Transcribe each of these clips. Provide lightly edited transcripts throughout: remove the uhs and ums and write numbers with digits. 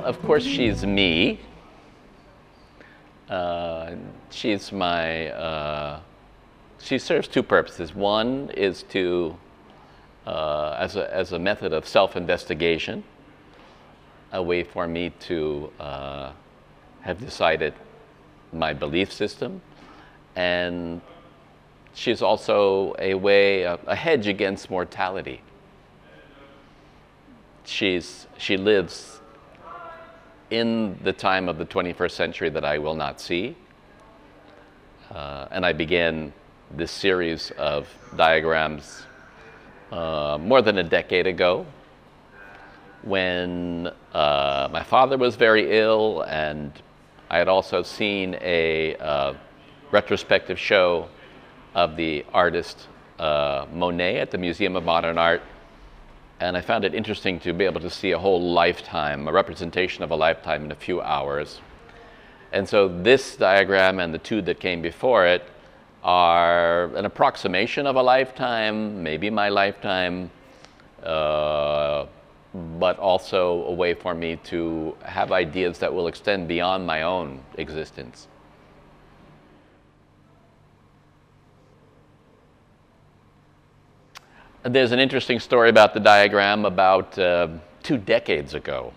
of course, she's me. She's my, she serves two purposes. One is to, as a method of self-investigation, a way for me to have decided my belief system. And she's also a way, a hedge against mortality. She lives in the time of the 21st century that I will not see. And I began this series of diagrams more than a decade ago, when my father was very ill, and I had also seen a retrospective show of the artist Monet at the Museum of Modern Art. And I found it interesting to be able to see a whole lifetime, a representation of a lifetime in a few hours. And so this diagram and the two that came before it are an approximation of a lifetime, maybe my lifetime, but also a way for me to have ideas that will extend beyond my own existence. There's an interesting story about the diagram. About 2 decades ago,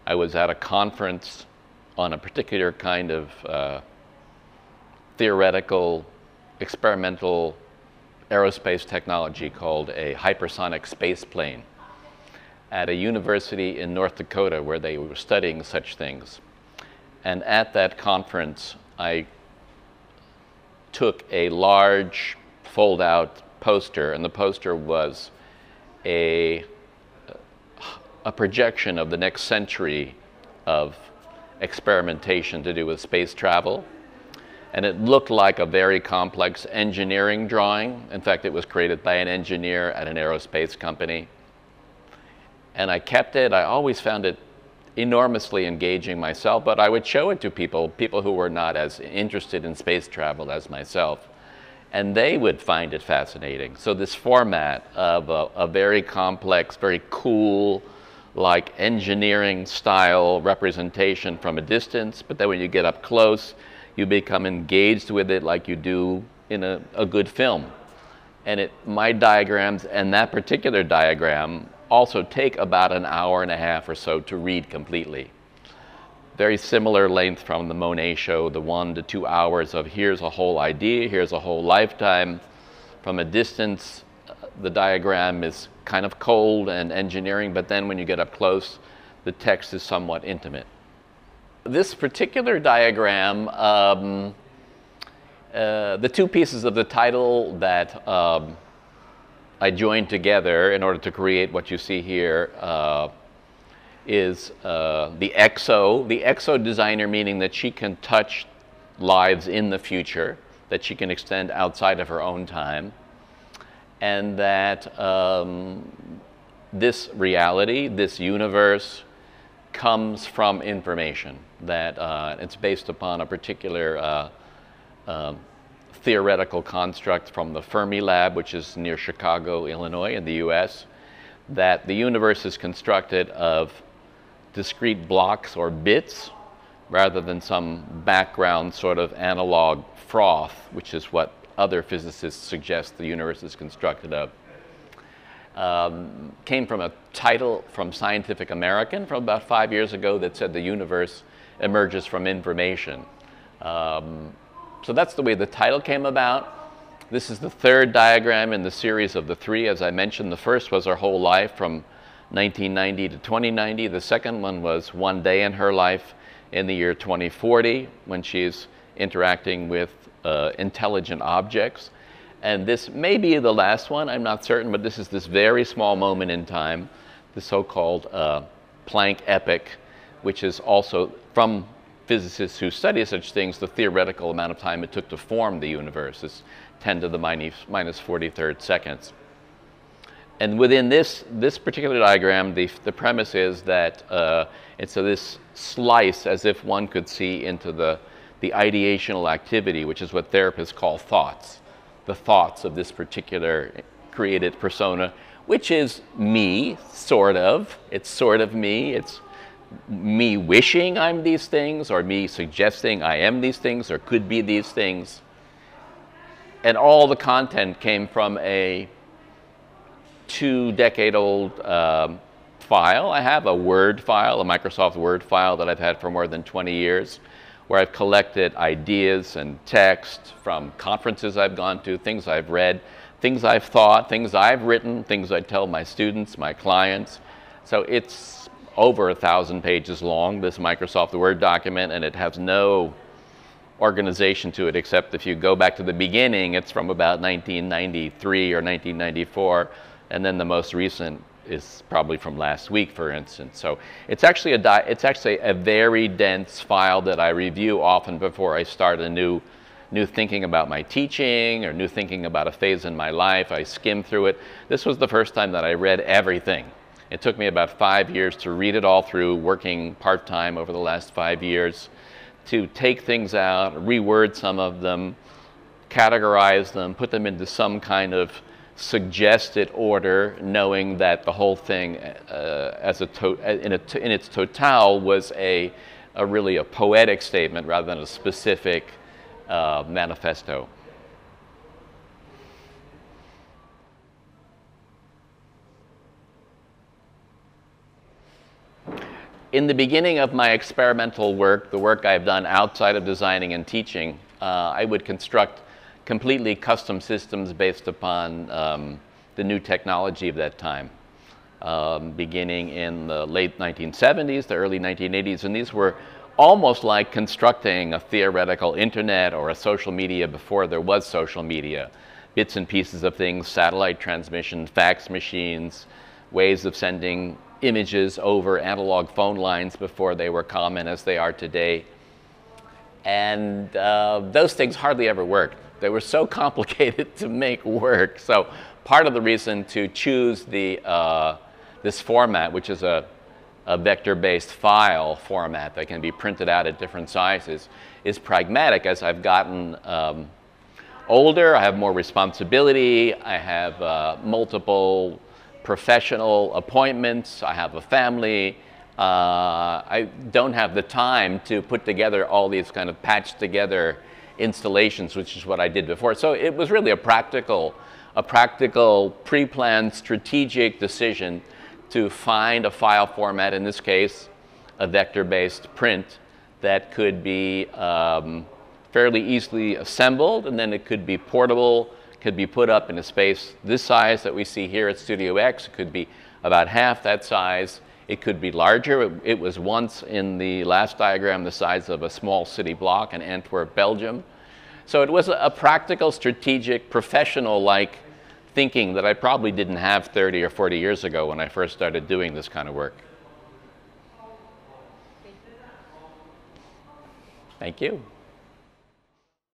I was at a conference on a particular kind of theoretical, experimental aerospace technology called a hypersonic space plane at a university in North Dakota where they were studying such things. And at that conference, I took a large fold-out poster, and the poster was a projection of the next century of experimentation to do with space travel. And it looked like a very complex engineering drawing. In fact, it was created by an engineer at an aerospace company. And I kept it. I always found it enormously engaging myself, but I would show it to people who were not as interested in space travel as myself. And they would find it fascinating. So this format of a very complex, very cool, like engineering style representation from a distance, but then when you get up close, you become engaged with it like you do in a good film. And my diagrams and that particular diagram also take about an hour and a half or so to read completely. Very similar length from the Monet show, the 1 to 2 hours of here's a whole idea, here's a whole lifetime. From a distance, the diagram is kind of cold and engineering, but then when you get up close, the text is somewhat intimate. This particular diagram, the two pieces of the title that I joined together in order to create what you see here is the Exo-Designer, meaning that she can touch lives in the future, that she can extend outside of her own time, and that this reality, this universe, comes from information, that it's based upon a particular theoretical construct from the Fermi Lab, which is near Chicago, Illinois, in the US, that the universe is constructed of discrete blocks or bits rather than some background sort of analog froth, which is what other physicists suggest the universe is constructed of. Came from a title from Scientific American from about 5 years ago that said the universe emerges from information. So that's the way the title came about. This is the third diagram in the series of the three. As I mentioned, the first was her whole life from 1990 to 2090. The second one was one day in her life in the year 2040 when she's interacting with intelligent objects. And this may be the last one, I'm not certain, but this is this very small moment in time, the so-called Planck epoch, which is also, from physicists who study such things, the theoretical amount of time it took to form the universe is 10 to the minus 43rd seconds. And within this particular diagram, the premise is that it's this slice, as if one could see into the ideational activity, which is what therapists call thoughts. The thoughts of this particular created persona, which is me, sort of. It's sort of me. It's me wishing I'm these things, or me suggesting I am these things, or could be these things. And all the content came from a 2-decade-old file. I have a Word file, a Microsoft Word file that I've had for more than 20 years, where I've collected ideas and text from conferences I've gone to, things I've read, things I've thought, things I've written, things I tell my students, my clients. So it's over 1,000 pages long, this Microsoft Word document, and it has no organization to it, except if you go back to the beginning, it's from about 1993 or 1994, and then the most recent is probably from last week, for instance. So it's actually a very dense file that I review often before I start a new thinking about my teaching or new thinking about a phase in my life. I skim through it. This was the first time that I read everything. It took me about 5 years to read it all through, working part-time over the last 5 years, to take things out, reword some of them, categorize them, put them into some kind of suggested order, knowing that the whole thing in its total was really a poetic statement rather than a specific manifesto. In the beginning of my experimental work, the work I've done outside of designing and teaching, I would construct completely custom systems based upon the new technology of that time, beginning in the late 1970s, the early 1980s, and these were almost like constructing a theoretical internet or a social media before there was social media. Bits and pieces of things, satellite transmission, fax machines, ways of sending images over analog phone lines before they were common as they are today. And those things hardly ever worked. They were so complicated to make work. So part of the reason to choose this format, which is a vector-based file format that can be printed out at different sizes, is pragmatic. As I've gotten older, I have more responsibility, I have multiple professional appointments, I have a family. I don't have the time to put together all these kind of patched together installations, which is what I did before. So it was really a practical pre-planned strategic decision to find a file format, in this case a vector-based print, that could be fairly easily assembled, and then it could be portable, could be put up in a space this size that we see here at Studio X. It could be about half that size. It could be larger. It was once, in the last diagram, the size of a small city block in Antwerp, Belgium. So it was a practical, strategic, professional-like thinking that I probably didn't have 30 or 40 years ago when I first started doing this kind of work. Thank you.